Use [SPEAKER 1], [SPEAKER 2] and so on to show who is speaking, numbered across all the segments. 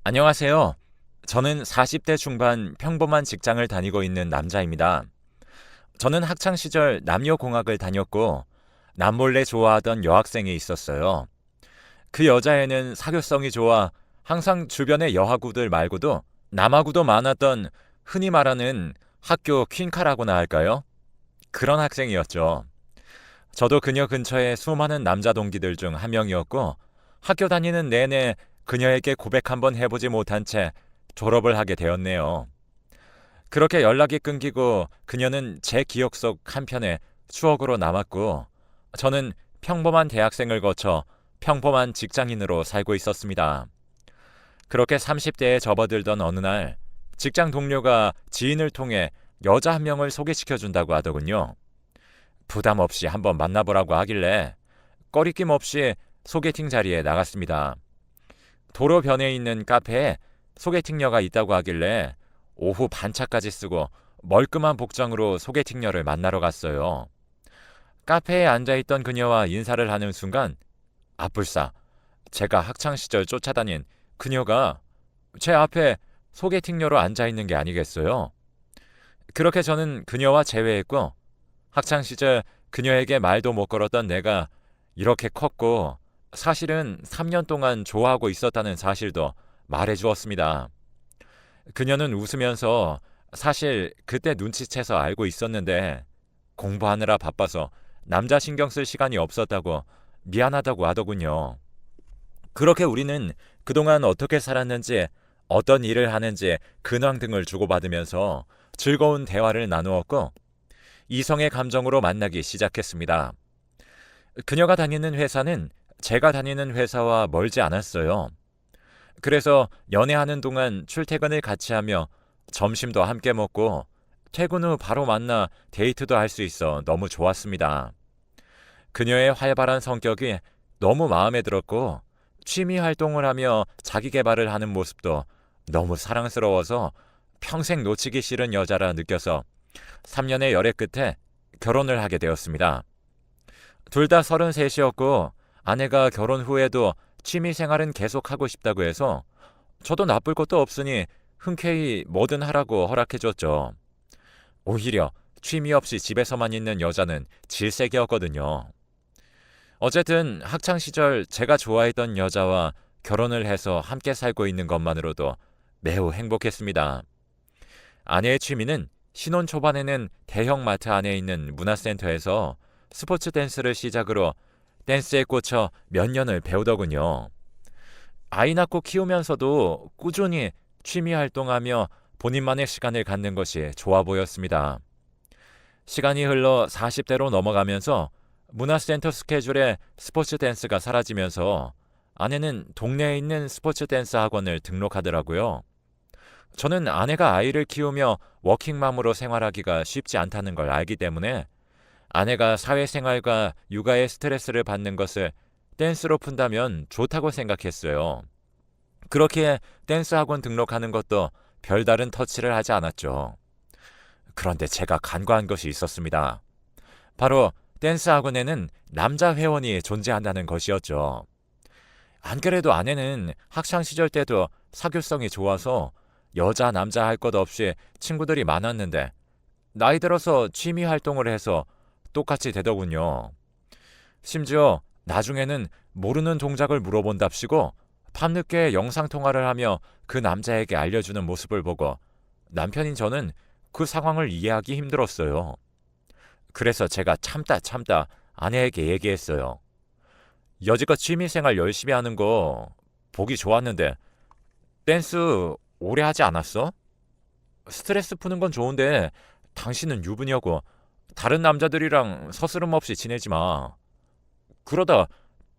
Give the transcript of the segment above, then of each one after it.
[SPEAKER 1] 안녕하세요. 저는 40대 중반 평범한 직장을 다니고 있는 남자입니다. 저는 학창 시절 남녀공학을 다녔고 남몰래 좋아하던 여학생이 있었어요. 그 여자애는 사교성이 좋아 항상 주변의 여하구들 말고도 남하구도 많았던 흔히 말하는 학교 퀸카라고나 할까요? 그런 학생이었죠. 저도 그녀 근처에 수많은 남자 동기들 중 한 명이었고 학교 다니는 내내 그녀에게 고백 한번 해보지 못한 채 졸업을 하게 되었네요. 그렇게 연락이 끊기고 그녀는 제 기억 속 한편의 추억으로 남았고 저는 평범한 대학생을 거쳐 평범한 직장인으로 살고 있었습니다. 그렇게 30대에 접어들던 어느 날 직장 동료가 지인을 통해 여자 한 명을 소개시켜준다고 하더군요. 부담 없이 한번 만나보라고 하길래 꺼리낌 없이 소개팅 자리에 나갔습니다. 도로변에 있는 카페에 소개팅녀가 있다고 하길래 오후 반차까지 쓰고 멀끔한 복장으로 소개팅녀를 만나러 갔어요. 카페에 앉아있던 그녀와 인사를 하는 순간 아뿔싸 제가 학창시절 쫓아다닌 그녀가 제 앞에 소개팅녀로 앉아있는 게 아니겠어요? 그렇게 저는 그녀와 재회했고 학창시절 그녀에게 말도 못 걸었던 내가 이렇게 컸고 사실은 3년 동안 좋아하고 있었다는 사실도 말해주었습니다. 그녀는 웃으면서 사실 그때 눈치채서 알고 있었는데 공부하느라 바빠서 남자 신경 쓸 시간이 없었다고 미안하다고 하더군요. 그렇게 우리는 그동안 어떻게 살았는지 어떤 일을 하는지 근황 등을 주고받으면서 즐거운 대화를 나누었고 이성의 감정으로 만나기 시작했습니다. 그녀가 다니는 회사는 제가 다니는 회사와 멀지 않았어요. 그래서 연애하는 동안 출퇴근을 같이 하며 점심도 함께 먹고 퇴근 후 바로 만나 데이트도 할 수 있어 너무 좋았습니다. 그녀의 활발한 성격이 너무 마음에 들었고 취미 활동을 하며 자기 개발을 하는 모습도 너무 사랑스러워서 평생 놓치기 싫은 여자라 느껴서 3년의 열애 끝에 결혼을 하게 되었습니다. 둘 다 33이었고 아내가 결혼 후에도 취미 생활은 계속하고 싶다고 해서 저도 나쁠 것도 없으니 흔쾌히 뭐든 하라고 허락해줬죠. 오히려 취미 없이 집에서만 있는 여자는 질색이었거든요. 어쨌든 학창시절 제가 좋아했던 여자와 결혼을 해서 함께 살고 있는 것만으로도 매우 행복했습니다. 아내의 취미는 신혼 초반에는 대형 마트 안에 있는 문화센터에서 스포츠 댄스를 시작으로 댄스에 꽂혀 몇 년을 배우더군요. 아이 낳고 키우면서도 꾸준히 취미 활동하며 본인만의 시간을 갖는 것이 좋아 보였습니다. 시간이 흘러 40대로 넘어가면서 문화센터 스케줄에 스포츠 댄스가 사라지면서 아내는 동네에 있는 스포츠 댄스 학원을 등록하더라고요. 저는 아내가 아이를 키우며 워킹맘으로 생활하기가 쉽지 않다는 걸 알기 때문에 아내가 사회생활과 육아의 스트레스를 받는 것을 댄스로 푼다면 좋다고 생각했어요. 그렇게 댄스 학원 등록하는 것도 별다른 터치를 하지 않았죠. 그런데 제가 간과한 것이 있었습니다. 바로 댄스 학원에는 남자 회원이 존재한다는 것이었죠. 안 그래도 아내는 학창 시절 때도 사교성이 좋아서 여자 남자 할 것 없이 친구들이 많았는데 나이 들어서 취미 활동을 해서 똑같이 되더군요. 심지어 나중에는 모르는 동작을 물어본답시고 밤늦게 영상통화를 하며 그 남자에게 알려주는 모습을 보고 남편인 저는 그 상황을 이해하기 힘들었어요. 그래서 제가 참다 아내에게 얘기했어요. 여지껏 취미생활 열심히 하는 거 보기 좋았는데 댄스 오래 하지 않았어? 스트레스 푸는 건 좋은데 당신은 유부녀고 다른 남자들이랑 서스름 없이 지내지 마. 그러다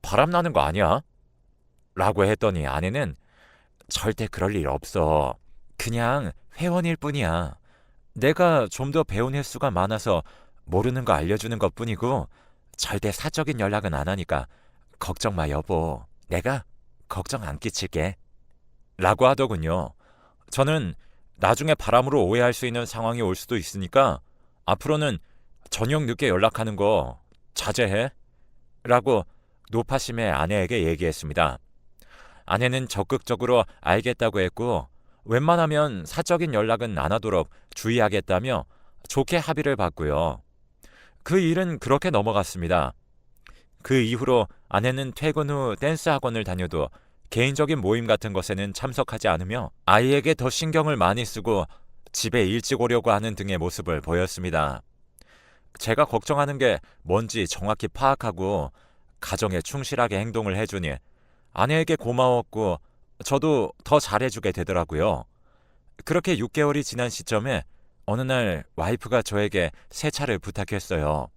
[SPEAKER 1] 바람 나는 거 아니야? 라고 했더니 아내는 절대 그럴 일 없어. 그냥 회원일 뿐이야. 내가 좀 더 배운 횟수가 많아서 모르는 거 알려주는 것 뿐이고 절대 사적인 연락은 안 하니까 걱정 마 여보. 내가 걱정 안 끼칠게. 라고 하더군요. 저는 나중에 바람으로 오해할 수 있는 상황이 올 수도 있으니까 앞으로는 저녁 늦게 연락하는 거 자제해. 라고 노파심의 아내에게 얘기했습니다. 아내는 적극적으로 알겠다고 했고 웬만하면 사적인 연락은 안 하도록 주의하겠다며 좋게 합의를 봤고요. 그 일은 그렇게 넘어갔습니다. 그 이후로 아내는 퇴근 후 댄스 학원을 다녀도 개인적인 모임 같은 것에는 참석하지 않으며 아이에게 더 신경을 많이 쓰고 집에 일찍 오려고 하는 등의 모습을 보였습니다. 제가 걱정하는 게 뭔지 정확히 파악하고 가정에 충실하게 행동을 해주니 아내에게 고마웠고 저도 더 잘해주게 되더라고요. 그렇게 6개월이 지난 시점에 어느 날 와이프가 저에게 세차를 부탁했어요.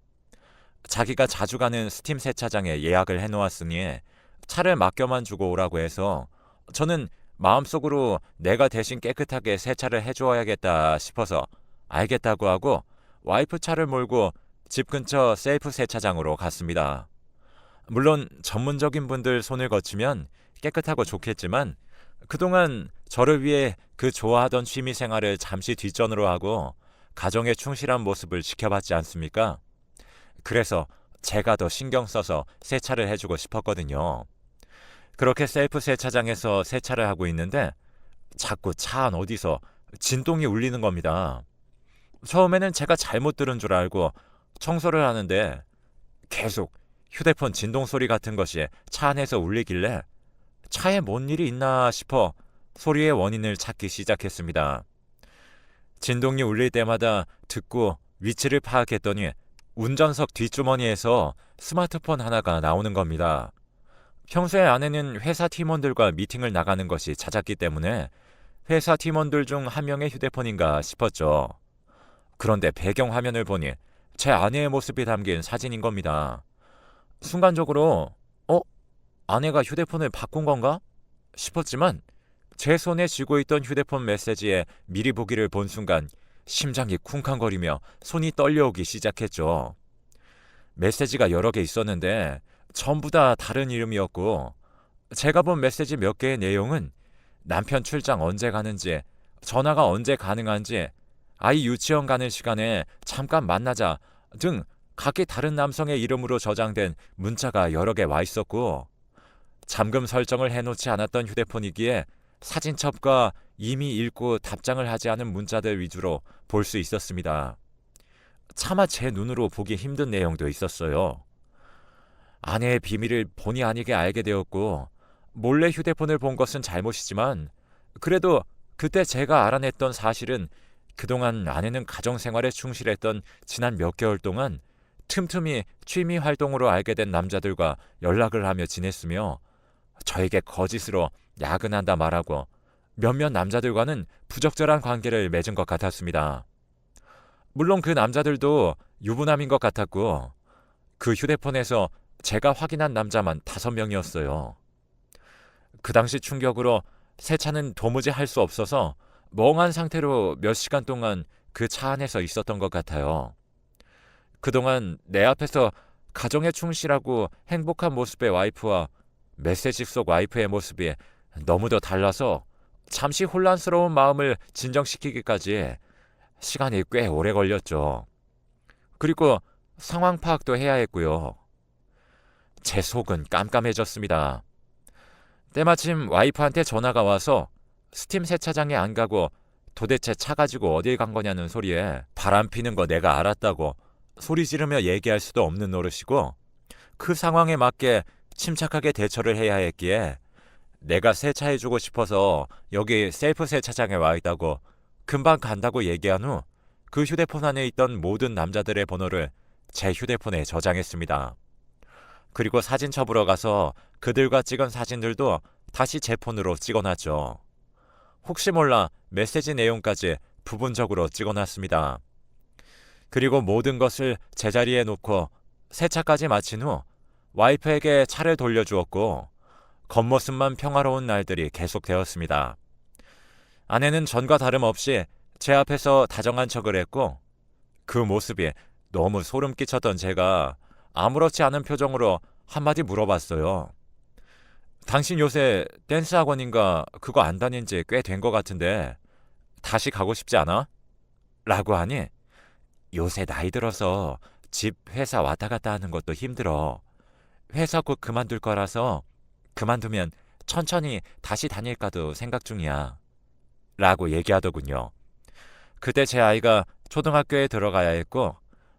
[SPEAKER 1] 자기가 자주 가는 스팀 세차장에 예약을 해놓았으니 차를 맡겨만 주고 오라고 해서 저는 마음속으로 내가 대신 깨끗하게 세차를 해주어야겠다 싶어서 알겠다고 하고 와이프 차를 몰고 집 근처 셀프 세차장으로 갔습니다. 물론 전문적인 분들 손을 거치면 깨끗하고 좋겠지만 그동안 저를 위해 그 좋아하던 취미 생활을 잠시 뒷전으로 하고 가정에 충실한 모습을 지켜봤지 않습니까? 그래서 제가 더 신경 써서 세차를 해주고 싶었거든요. 그렇게 셀프 세차장에서 세차를 하고 있는데 자꾸 차 안 어디서 진동이 울리는 겁니다. 처음에는 제가 잘못 들은 줄 알고 청소를 하는데 계속 휴대폰 진동 소리 같은 것이 차 안에서 울리길래 차에 뭔 일이 있나 싶어 소리의 원인을 찾기 시작했습니다. 진동이 울릴 때마다 듣고 위치를 파악했더니 운전석 뒷주머니에서 스마트폰 하나가 나오는 겁니다. 평소에 아내는 회사 팀원들과 미팅을 나가는 것이 잦았기 때문에 회사 팀원들 중 한 명의 휴대폰인가 싶었죠. 그런데 배경화면을 보니 제 아내의 모습이 담긴 사진인 겁니다. 순간적으로 아내가 휴대폰을 바꾼 건가? 싶었지만 제 손에 쥐고 있던 휴대폰 메시지에 미리 보기를 본 순간 심장이 쿵쾅거리며 손이 떨려오기 시작했죠. 메시지가 여러 개 있었는데 전부 다 다른 이름이었고 제가 본 메시지 몇 개의 내용은 남편 출장 언제 가는지, 전화가 언제 가능한지, 아이 유치원 가는 시간에 잠깐 만나자 등 각기 다른 남성의 이름으로 저장된 문자가 여러 개 와 있었고 잠금 설정을 해놓지 않았던 휴대폰이기에 사진첩과 이미 읽고 답장을 하지 않은 문자들 위주로 볼 수 있었습니다. 차마 제 눈으로 보기 힘든 내용도 있었어요. 아내의 비밀을 본의 아니게 알게 되었고 몰래 휴대폰을 본 것은 잘못이지만 그래도 그때 제가 알아냈던 사실은 그동안 아내는 가정생활에 충실했던 지난 몇 개월 동안 틈틈이 취미 활동으로 알게 된 남자들과 연락을 하며 지냈으며 저에게 거짓으로 야근한다 말하고 몇몇 남자들과는 부적절한 관계를 맺은 것 같았습니다. 물론 그 남자들도 유부남인 것 같았고 그 휴대폰에서 제가 확인한 남자만 5명이었어요. 그 당시 충격으로 세차는 도무지 할 수 없어서 멍한 상태로 몇 시간 동안 그 차 안에서 있었던 것 같아요. 그동안 내 앞에서 가정에 충실하고 행복한 모습의 와이프와 메시지 속 와이프의 모습이 너무도 달라서 잠시 혼란스러운 마음을 진정시키기까지 시간이 꽤 오래 걸렸죠. 그리고 상황 파악도 해야 했고요. 제 속은 깜깜해졌습니다. 때마침 와이프한테 전화가 와서 스팀 세차장에 안 가고 도대체 차 가지고 어딜 간 거냐는 소리에 바람 피는 거 내가 알았다고 소리 지르며 얘기할 수도 없는 노릇이고 그 상황에 맞게 침착하게 대처를 해야 했기에 내가 세차해주고 싶어서 여기 셀프 세차장에 와 있다고 금방 간다고 얘기한 후 그 휴대폰 안에 있던 모든 남자들의 번호를 제 휴대폰에 저장했습니다. 그리고 사진첩으로 가서 그들과 찍은 사진들도 다시 제 폰으로 찍어놨죠. 혹시 몰라 메시지 내용까지 부분적으로 찍어놨습니다. 그리고 모든 것을 제자리에 놓고 세차까지 마친 후 와이프에게 차를 돌려주었고 겉모습만 평화로운 날들이 계속되었습니다. 아내는 전과 다름없이 제 앞에서 다정한 척을 했고 그 모습이 너무 소름 끼쳤던 제가 아무렇지 않은 표정으로 한마디 물어봤어요. 당신 요새 댄스 학원인가 그거 안 다닌 지 꽤 된 것 같은데 다시 가고 싶지 않아? 라고 하니 요새 나이 들어서 집 회사 왔다 갔다 하는 것도 힘들어. 회사 곧 그만둘 거라서 그만두면 천천히 다시 다닐까도 생각 중이야. 라고 얘기하더군요. 그때 제 아이가 초등학교에 들어가야 했고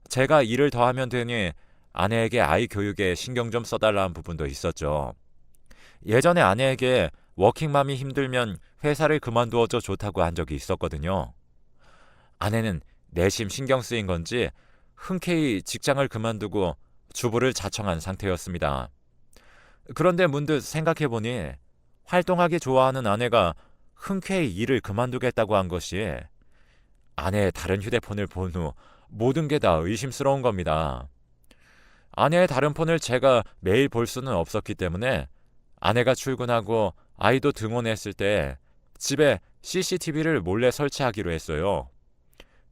[SPEAKER 1] 제가 일을 더 하면 되니 아내에게 아이 교육에 신경 좀 써달라는 부분도 있었죠. 예전에 아내에게 워킹맘이 힘들면 회사를 그만두어줘 좋다고 한 적이 있었거든요. 아내는 내심 신경 쓰인 건지 흔쾌히 직장을 그만두고 주부를 자청한 상태였습니다. 그런데 문득 생각해보니 활동하기 좋아하는 아내가 흔쾌히 일을 그만두겠다고 한 것이 아내의 다른 휴대폰을 본 후 모든 게 다 의심스러운 겁니다. 아내의 다른 폰을 제가 매일 볼 수는 없었기 때문에 아내가 출근하고 아이도 등원했을 때 집에 CCTV를 몰래 설치하기로 했어요.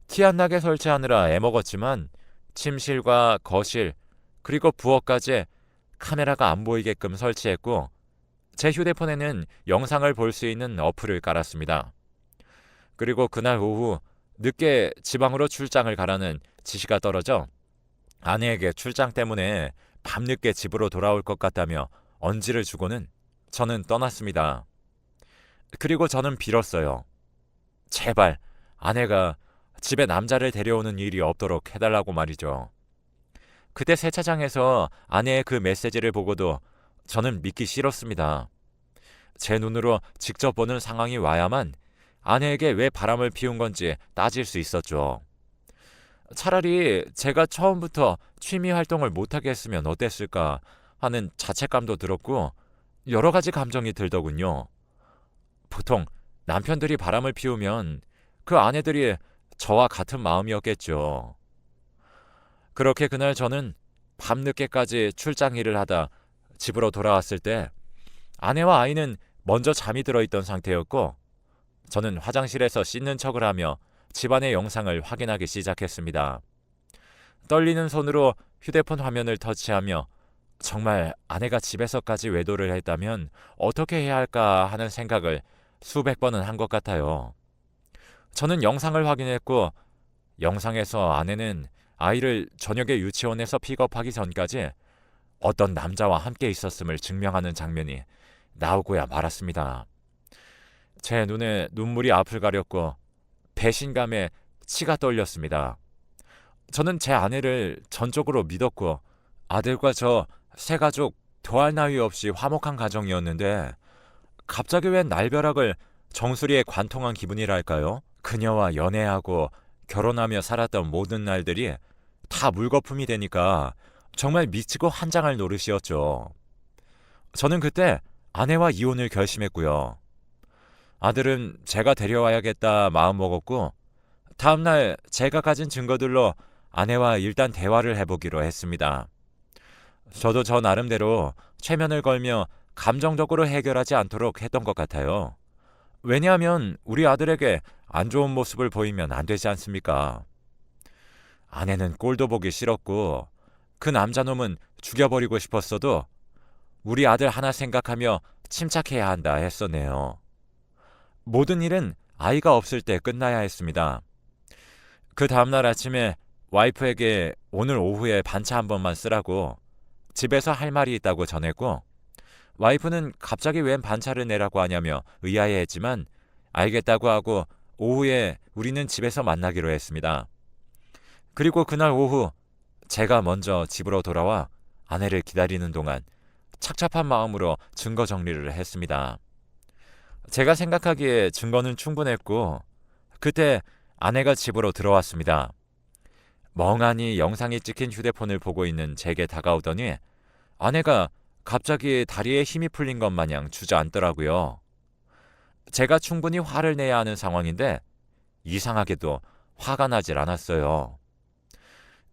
[SPEAKER 1] 티 안 나게 설치하느라 애먹었지만 침실과 거실 그리고 부엌까지 카메라가 안 보이게끔 설치했고 제 휴대폰에는 영상을 볼 수 있는 어플을 깔았습니다. 그리고 그날 오후 늦게 지방으로 출장을 가라는 지시가 떨어져 아내에게 출장 때문에 밤늦게 집으로 돌아올 것 같다며 언지를 주고는 저는 떠났습니다. 그리고 저는 빌었어요. 제발 아내가 집에 남자를 데려오는 일이 없도록 해달라고 말이죠. 그때 세차장에서 아내의 그 메시지를 보고도 저는 믿기 싫었습니다. 제 눈으로 직접 보는 상황이 와야만 아내에게 왜 바람을 피운 건지 따질 수 있었죠. 차라리 제가 처음부터 취미 활동을 못하게 했으면 어땠을까 하는 자책감도 들었고 여러 가지 감정이 들더군요. 보통 남편들이 바람을 피우면 그 아내들이 저와 같은 마음이었겠죠. 그렇게 그날 저는 밤늦게까지 출장 일을 하다 집으로 돌아왔을 때 아내와 아이는 먼저 잠이 들어있던 상태였고 저는 화장실에서 씻는 척을 하며 집안의 영상을 확인하기 시작했습니다. 떨리는 손으로 휴대폰 화면을 터치하며 정말 아내가 집에서까지 외도를 했다면 어떻게 해야 할까 하는 생각을 수백 번은 한 것 같아요. 저는 영상을 확인했고 영상에서 아내는 아이를 저녁에 유치원에서 픽업하기 전까지 어떤 남자와 함께 있었음을 증명하는 장면이 나오고야 말았습니다. 제 눈에 눈물이 앞을 가렸고 배신감에 치가 떨렸습니다. 저는 제 아내를 전적으로 믿었고 아들과 저 세 가족 더할 나위 없이 화목한 가정이었는데 갑자기 웬 날벼락을 정수리에 관통한 기분이랄까요? 그녀와 연애하고 결혼하며 살았던 모든 날들이 다 물거품이 되니까 정말 미치고 한장할 노릇이었죠. 저는 그때 아내와 이혼을 결심했고요. 아들은 제가 데려와야겠다 마음먹었고 다음날 제가 가진 증거들로 아내와 일단 대화를 해보기로 했습니다. 저도 저 나름대로 최면을 걸며 감정적으로 해결하지 않도록 했던 것 같아요. 왜냐하면 우리 아들에게 안 좋은 모습을 보이면 안 되지 않습니까? 아내는 꼴도 보기 싫었고 그 남자놈은 죽여버리고 싶었어도 우리 아들 하나 생각하며 침착해야 한다 했었네요. 모든 일은 아이가 없을 때 끝나야 했습니다. 그 다음날 아침에 와이프에게 오늘 오후에 반차 한 번만 쓰라고 집에서 할 말이 있다고 전했고 와이프는 갑자기 웬 반차를 내라고 하냐며 의아해했지만 알겠다고 하고 오후에 우리는 집에서 만나기로 했습니다. 그리고 그날 오후 제가 먼저 집으로 돌아와 아내를 기다리는 동안 착잡한 마음으로 증거 정리를 했습니다. 제가 생각하기에 증거는 충분했고 그때 아내가 집으로 들어왔습니다. 멍하니 영상이 찍힌 휴대폰을 보고 있는 제게 다가오더니 아내가 갑자기 다리에 힘이 풀린 것 마냥 주저앉더라고요. 제가 충분히 화를 내야 하는 상황인데 이상하게도 화가 나질 않았어요.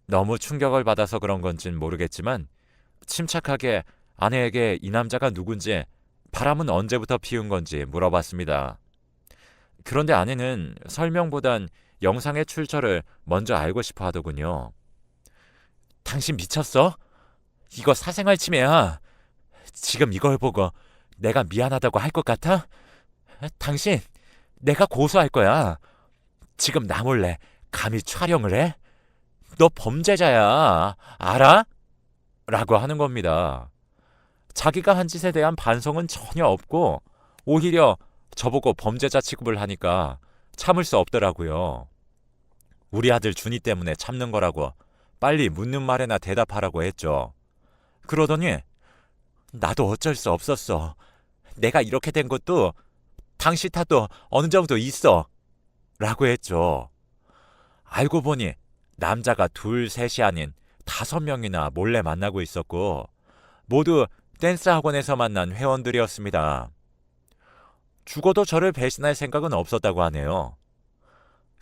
[SPEAKER 1] 너무 충격을 받아서 그런 건진 모르겠지만 침착하게 아내에게 이 남자가 누군지 바람은 언제부터 피운 건지 물어봤습니다. 그런데 아내는 설명보단 영상의 출처를 먼저 알고 싶어 하더군요. 당신 미쳤어? 이거 사생활 침해야. 지금 이걸 보고 내가 미안하다고 할 것 같아? 당신, 내가 고소할 거야. 지금 나 몰래 감히 촬영을 해? 너 범죄자야. 알아? 라고 하는 겁니다. 자기가 한 짓에 대한 반성은 전혀 없고 오히려 저보고 범죄자 취급을 하니까 참을 수 없더라고요. 우리 아들 준이 때문에 참는 거라고 빨리 묻는 말에나 대답하라고 했죠. 그러더니 나도 어쩔 수 없었어. 내가 이렇게 된 것도 당신 탓도 어느 정도 있어. 라고 했죠. 알고 보니 남자가 둘, 셋이 아닌 5명이나 몰래 만나고 있었고 모두 댄스 학원에서 만난 회원들이었습니다. 죽어도 저를 배신할 생각은 없었다고 하네요.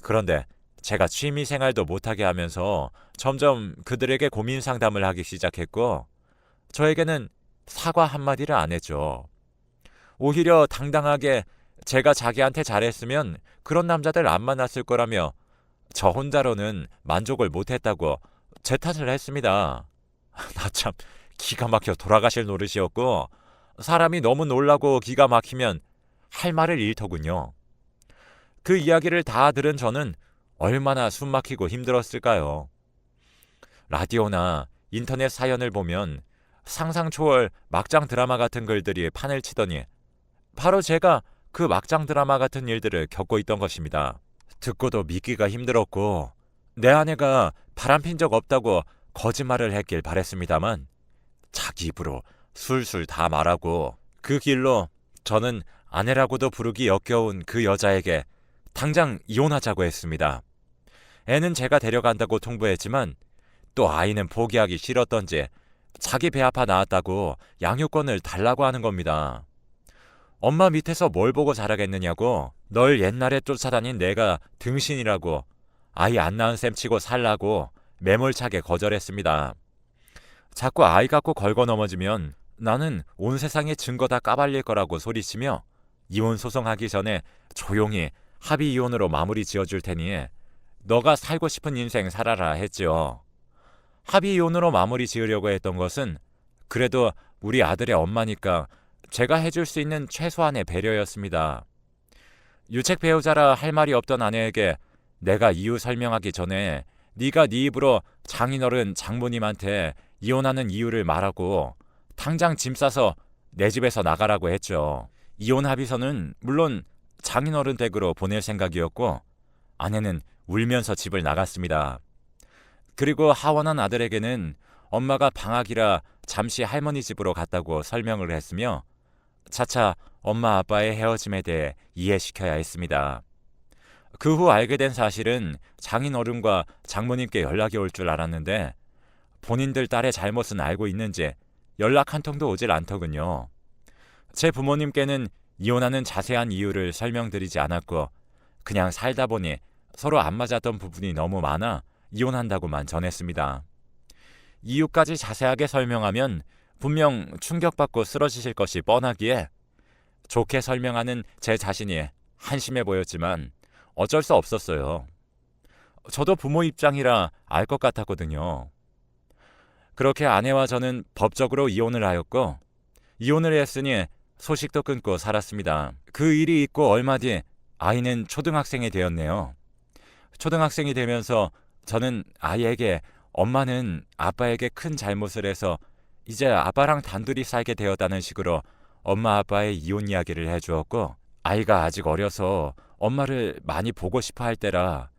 [SPEAKER 1] 그런데 제가 취미 생활도 못하게 하면서 점점 그들에게 고민 상담을 하기 시작했고 저에게는 사과 한마디를 안 했죠. 오히려 당당하게 제가 자기한테 잘했으면 그런 남자들 안 만났을 거라며 저 혼자로는 만족을 못했다고 제 탓을 했습니다. 나 참 기가 막혀 돌아가실 노릇이었고 사람이 너무 놀라고 기가 막히면 할 말을 잃더군요. 그 이야기를 다 들은 저는 얼마나 숨막히고 힘들었을까요? 라디오나 인터넷 사연을 보면 상상 초월 막장 드라마 같은 글들이 판을 치더니 바로 제가 그 막장 드라마 같은 일들을 겪고 있던 것입니다. 듣고도 믿기가 힘들었고 내 아내가 바람핀 적 없다고 거짓말을 했길 바랬습니다만 자기 입으로 술술 다 말하고 그 길로 저는 아내라고도 부르기 역겨운 그 여자에게 당장 이혼하자고 했습니다. 애는 제가 데려간다고 통보했지만 또 아이는 포기하기 싫었던지 자기 배 아파 낳았다고 양육권을 달라고 하는 겁니다. 엄마 밑에서 뭘 보고 자라겠느냐고 널 옛날에 쫓아다닌 내가 등신이라고 아이 안 낳은 셈 치고 살라고 매몰차게 거절했습니다. 자꾸 아이 갖고 걸고 넘어지면 나는 온 세상의 증거 다 까발릴 거라고 소리치며 이혼 소송하기 전에 조용히 합의 이혼으로 마무리 지어줄 테니 너가 살고 싶은 인생 살아라 했지요. 합의 이혼으로 마무리 지으려고 했던 것은 그래도 우리 아들의 엄마니까 제가 해줄 수 있는 최소한의 배려였습니다. 유책 배우자라 할 말이 없던 아내에게 내가 이유 설명하기 전에 네가 네 입으로 장인어른 장모님한테 이혼하는 이유를 말하고 당장 짐 싸서 내 집에서 나가라고 했죠. 이혼 합의서는 물론 장인어른 댁으로 보낼 생각이었고 아내는 울면서 집을 나갔습니다. 그리고 하원한 아들에게는 엄마가 방학이라 잠시 할머니 집으로 갔다고 설명을 했으며 차차 엄마 아빠의 헤어짐에 대해 이해시켜야 했습니다. 그 후 알게 된 사실은 장인어른과 장모님께 연락이 올 줄 알았는데 본인들 딸의 잘못은 알고 있는지 연락 한 통도 오질 않더군요. 제 부모님께는 이혼하는 자세한 이유를 설명드리지 않았고 그냥 살다 보니 서로 안 맞았던 부분이 너무 많아 이혼한다고만 전했습니다. 이유까지 자세하게 설명하면 분명 충격받고 쓰러지실 것이 뻔하기에 좋게 설명하는 제 자신이 한심해 보였지만 어쩔 수 없었어요. 저도 부모 입장이라 알 것 같았거든요. 그렇게 아내와 저는 법적으로 이혼을 하였고 이혼을 했으니 소식도 끊고 살았습니다. 그 일이 있고 얼마 뒤 아이는 초등학생이 되었네요. 초등학생이 되면서 저는 아이에게 엄마는 아빠에게 큰 잘못을 해서 이제 아빠랑 단둘이 살게 되었다는 식으로 엄마 아빠의 이혼 이야기를 해주었고 아이가 아직 어려서 엄마를 많이 보고 싶어 할 때라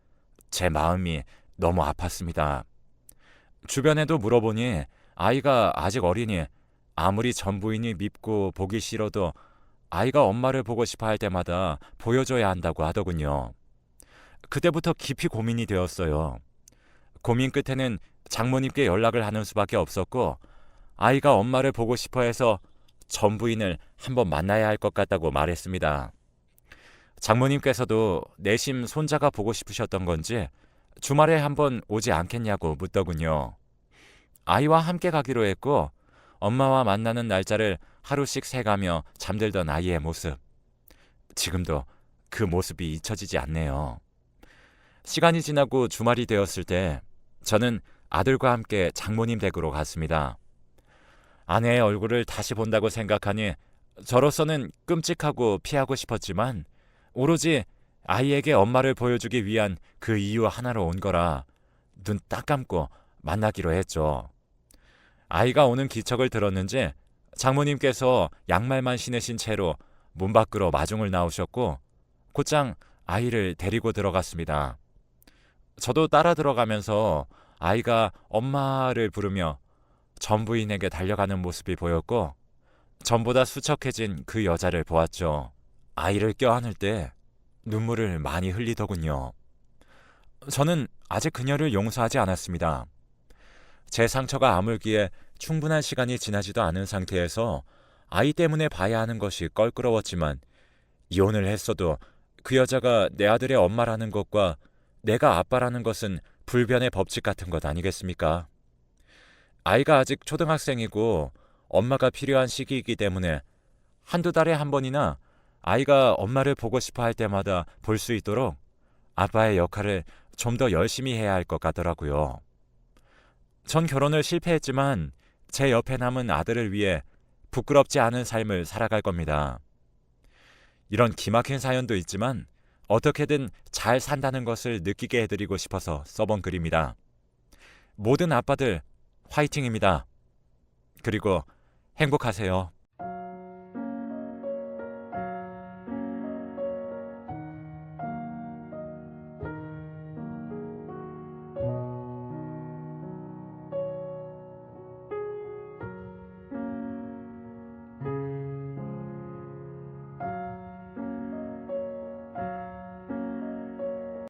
[SPEAKER 1] 제 마음이 너무 아팠습니다. 주변에도 물어보니 아이가 아직 어리니 아무리 전 부인이 밉고 보기 싫어도 아이가 엄마를 보고 싶어 할 때마다 보여줘야 한다고 하더군요. 그때부터 깊이 고민이 되었어요. 고민 끝에는 장모님께 연락을 하는 수밖에 없었고 아이가 엄마를 보고 싶어 해서 전 부인을 한번 만나야 할 것 같다고 말했습니다. 장모님께서도 내심 손자가 보고 싶으셨던 건지 주말에 한번 오지 않겠냐고 묻더군요. 아이와 함께 가기로 했고 엄마와 만나는 날짜를 하루씩 세가며 잠들던 아이의 모습. 지금도 그 모습이 잊혀지지 않네요. 시간이 지나고 주말이 되었을 때 저는 아들과 함께 장모님 댁으로 갔습니다. 아내의 얼굴을 다시 본다고 생각하니 저로서는 끔찍하고 피하고 싶었지만 오로지 아이에게 엄마를 보여주기 위한 그 이유 하나로 온 거라 눈 딱 감고 만나기로 했죠. 아이가 오는 기척을 들었는지 장모님께서 양말만 신으신 채로 문 밖으로 마중을 나오셨고 곧장 아이를 데리고 들어갔습니다. 저도 따라 들어가면서 아이가 엄마를 부르며 전 부인에게 달려가는 모습이 보였고 전보다 수척해진 그 여자를 보았죠. 아이를 껴안을 때 눈물을 많이 흘리더군요. 저는 아직 그녀를 용서하지 않았습니다. 제 상처가 아물기에 충분한 시간이 지나지도 않은 상태에서 아이 때문에 봐야 하는 것이 껄끄러웠지만 이혼을 했어도 그 여자가 내 아들의 엄마라는 것과 내가 아빠라는 것은 불변의 법칙 같은 것 아니겠습니까? 아이가 아직 초등학생이고 엄마가 필요한 시기이기 때문에 한두 달에 한 번이나 아이가 엄마를 보고 싶어 할 때마다 볼 수 있도록 아빠의 역할을 좀 더 열심히 해야 할 것 같더라고요. 전 결혼을 실패했지만 제 옆에 남은 아들을 위해 부끄럽지 않은 삶을 살아갈 겁니다. 이런 기막힌 사연도 있지만 어떻게든 잘 산다는 것을 느끼게 해드리고 싶어서 써본 글입니다. 모든 아빠들 화이팅입니다. 그리고 행복하세요.